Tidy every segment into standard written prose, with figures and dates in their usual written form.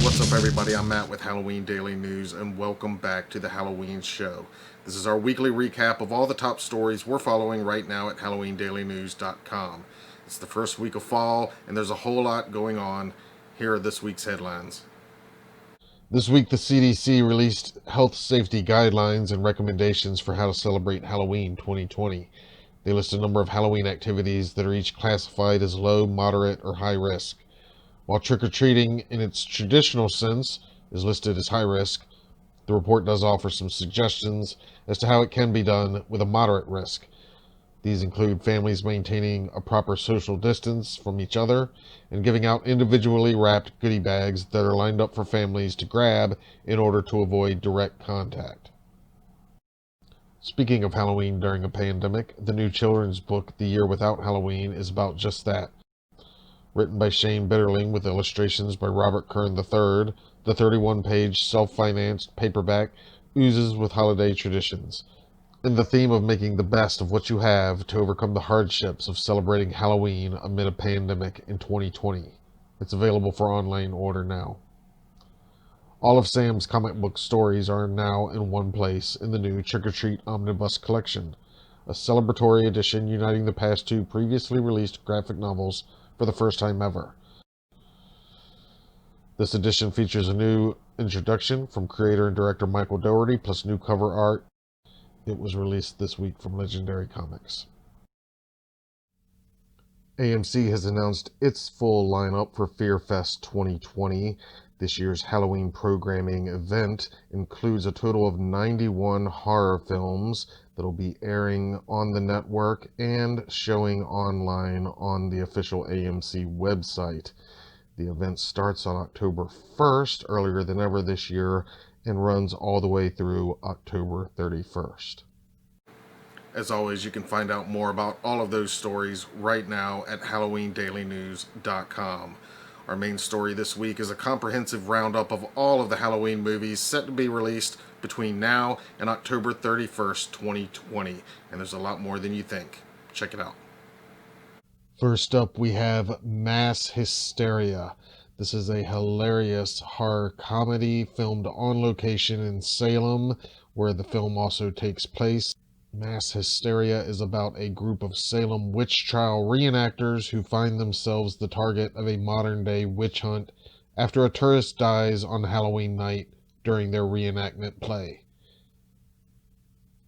What's up, everybody? I'm Matt with Halloween Daily News, and welcome back to the Halloween Show. This is our weekly recap of all the top stories we're following right now at HalloweenDailyNews.com. It's the first week of fall, and there's a whole lot going on. Here are this week's headlines. This week, the CDC released health safety guidelines and recommendations for how to celebrate Halloween 2020. They list a number of Halloween activities that are each classified as low, moderate, or high risk. While trick-or-treating in its traditional sense is listed as high risk, the report does offer some suggestions as to how it can be done with a moderate risk. These include families maintaining a proper social distance from each other and giving out individually wrapped goodie bags that are lined up for families to grab in order to avoid direct contact. Speaking of Halloween during a pandemic, the new children's book, The Year Without Halloween, is about just that. Written by Shane Bitterling with illustrations by Robert Kern III, the 31-page self-financed paperback oozes with holiday traditions, and the theme of making the best of what you have to overcome the hardships of celebrating Halloween amid a pandemic in 2020. It's available for online order now. All of Sam's comic book stories are now in one place in the new Trick or Treat Omnibus Collection, a celebratory edition uniting the past two previously released graphic novels for the first time ever. This edition features a new introduction from creator and director Michael Dougherty, plus new cover art. It was released this week from Legendary Comics. AMC has announced its full lineup for Fearfest 2020. This year's Halloween programming event includes a total of 91 horror films that will be airing on the network and showing online on the official AMC website. The event starts on October 1st, earlier than ever this year, and runs all the way through October 31st. As always, you can find out more about all of those stories right now at HalloweenDailyNews.com. Our main story this week is a comprehensive roundup of all of the Halloween movies set to be released between now and October 31st, 2020. And there's a lot more than you think. Check it out. First up, we have Mass Hysteria. This is a hilarious horror comedy filmed on location in Salem, where the film also takes place. Mass Hysteria is about a group of Salem witch trial reenactors who find themselves the target of a modern-day witch hunt after a tourist dies on Halloween night during their reenactment play.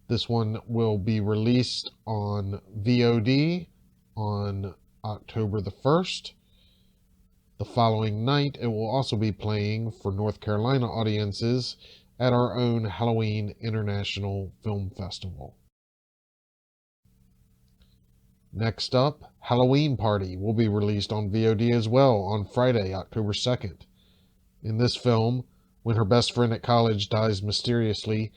This one will be released on VOD on October the 1st. The following night, it will also be playing for North Carolina audiences at our own Halloween International Film Festival. Next up, Halloween Party will be released on VOD as well on Friday, October 2nd. In this film, when her best friend at college dies mysteriously,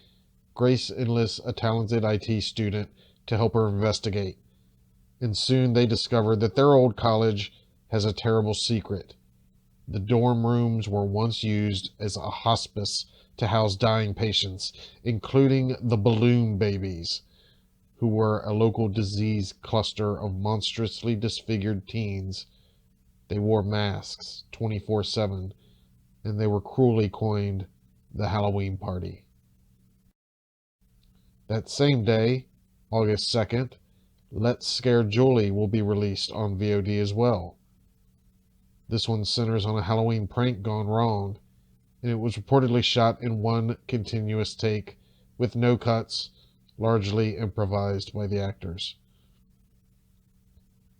Grace enlists a talented IT student to help her investigate. And soon they discover that their old college has a terrible secret. The dorm rooms were once used as a hospice to house dying patients, including the balloon babies, who were a local disease cluster of monstrously disfigured teens. They wore masks 24/7, and they were cruelly coined the Halloween Party. That same day, August 2nd, Let's Scare Julie will be released on VOD as well. This one centers on a Halloween prank gone wrong, and it was reportedly shot in one continuous take with no cuts, largely improvised by the actors.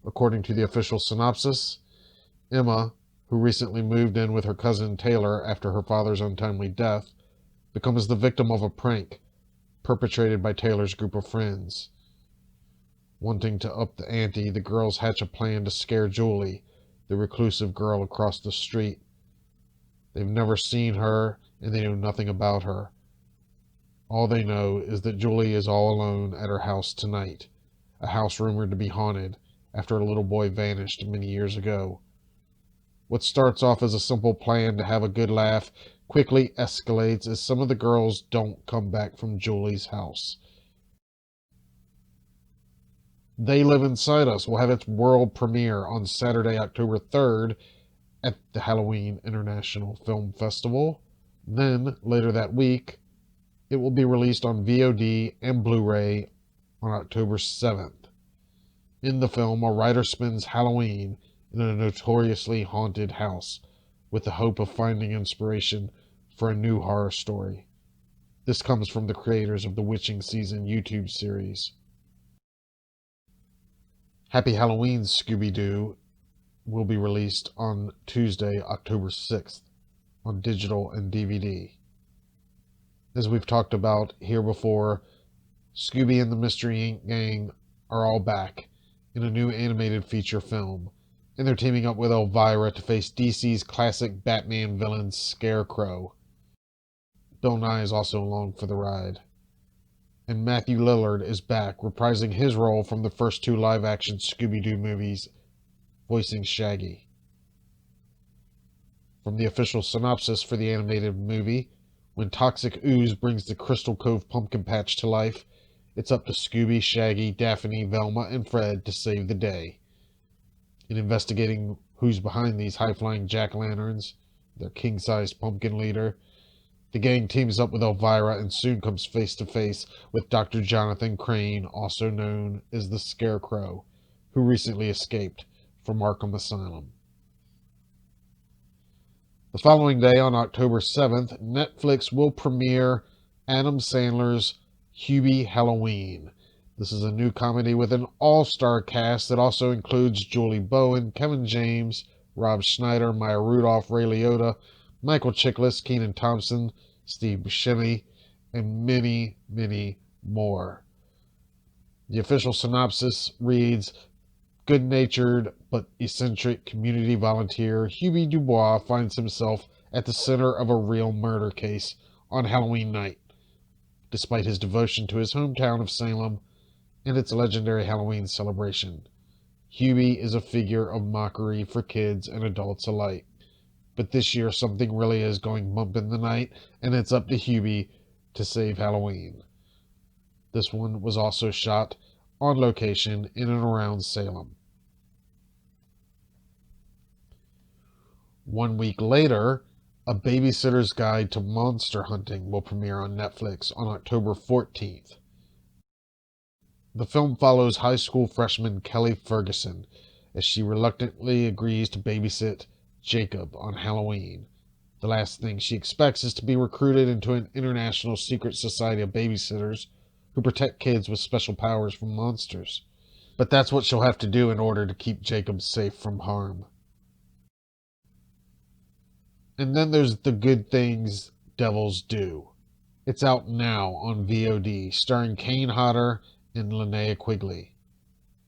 According to the official synopsis, Emma, who recently moved in with her cousin Taylor after her father's untimely death, becomes the victim of a prank perpetrated by Taylor's group of friends. Wanting to up the ante, the girls hatch a plan to scare Julie, the reclusive girl across the street. They've never seen her, and they know nothing about her. All they know is that Julie is all alone at her house tonight, a house rumored to be haunted after a little boy vanished many years ago. What starts off as a simple plan to have a good laugh quickly escalates as some of the girls don't come back from Julie's house. They Live Inside Us will have its world premiere on Saturday, October 3rd at the Halloween International Film Festival. Then, later that week, it will be released on VOD and Blu-ray on October 7th. In the film, a writer spends Halloween in a notoriously haunted house with the hope of finding inspiration for a new horror story. This comes from the creators of the Witching Season YouTube series. Happy Halloween, Scooby-Doo will be released on Tuesday, October 6th on digital and DVD. As we've talked about here before, Scooby and the Mystery Inc. gang are all back in a new animated feature film, and they're teaming up with Elvira to face DC's classic Batman villain Scarecrow. Bill Nye is also along for the ride. And Matthew Lillard is back, reprising his role from the first two live-action Scooby-Doo movies, voicing Shaggy. From the official synopsis for the animated movie, when toxic ooze brings the Crystal Cove pumpkin patch to life, it's up to Scooby, Shaggy, Daphne, Velma, and Fred to save the day. In investigating who's behind these high-flying jack-o'-lanterns, their king-sized pumpkin leader, the gang teams up with Elvira and soon comes face-to-face with Dr. Jonathan Crane, also known as the Scarecrow, who recently escaped from Arkham Asylum. The following day, on October 7th, Netflix will premiere Adam Sandler's Hubie Halloween. This is a new comedy with an all-star cast that also includes Julie Bowen, Kevin James, Rob Schneider, Maya Rudolph, Ray Liotta, Michael Chiklis, Kenan Thompson, Steve Buscemi, and many, many more. The official synopsis reads, good-natured but eccentric community volunteer Hubie Dubois finds himself at the center of a real murder case on Halloween night. Despite his devotion to his hometown of Salem and its legendary Halloween celebration, Hubie is a figure of mockery for kids and adults alike. But this year, something really is going bump in the night, and it's up to Hubie to save Halloween. This one was also shot on location in and around Salem. 1 week later, A Babysitter's Guide to Monster Hunting will premiere on Netflix on October 14th. The film follows high school freshman Kelly Ferguson as she reluctantly agrees to babysit Jacob on Halloween. The last thing she expects is to be recruited into an international secret society of babysitters who protect kids with special powers from monsters. But that's what she'll have to do in order to keep Jacob safe from harm. And then there's The Good Things Devils Do. It's out now on VOD, starring Kane Hodder and Linnea Quigley.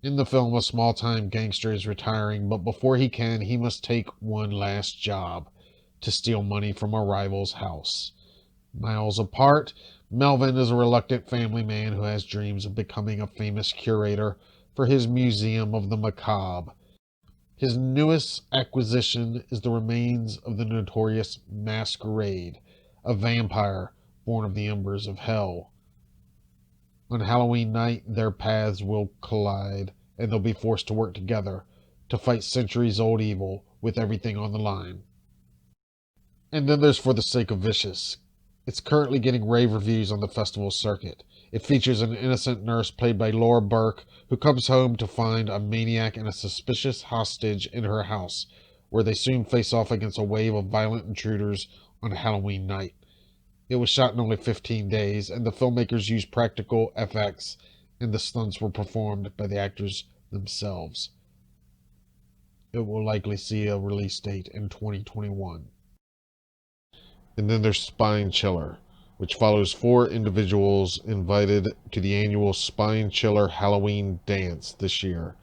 In the film, a small-time gangster is retiring, but before he can, he must take one last job to steal money from a rival's house. Miles apart, Melvin is a reluctant family man who has dreams of becoming a famous curator for his Museum of the Macabre. His newest acquisition is the remains of the notorious Masquerade, a vampire born of the embers of hell. On Halloween night, their paths will collide, and they'll be forced to work together to fight centuries-old evil with everything on the line. And then there's For the Sake of Vicious. It's currently getting rave reviews on the festival circuit. It features an innocent nurse played by Laura Burke who comes home to find a maniac and a suspicious hostage in her house, where they soon face off against a wave of violent intruders on Halloween night. It was shot in only 15 days, and the filmmakers used practical FX, and the stunts were performed by the actors themselves. It will likely see a release date in 2021. And then there's Spine Chiller, which follows 4 individuals invited to the annual Spine Chiller Halloween dance this year.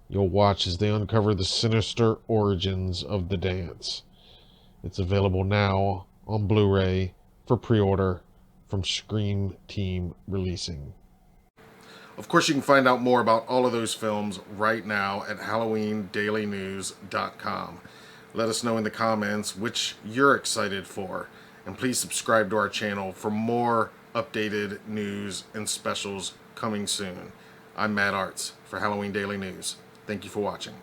You'll watch as they uncover the sinister origins of the dance. It's available now on Blu-ray for pre-order from Scream Team Releasing. Of course, you can find out more about all of those films right now at HalloweenDailyNews.com. Let us know in the comments which you're excited for. And please subscribe to our channel for more updated news and specials coming soon. I'm Matt Arts for Halloween Daily News. Thank you for watching.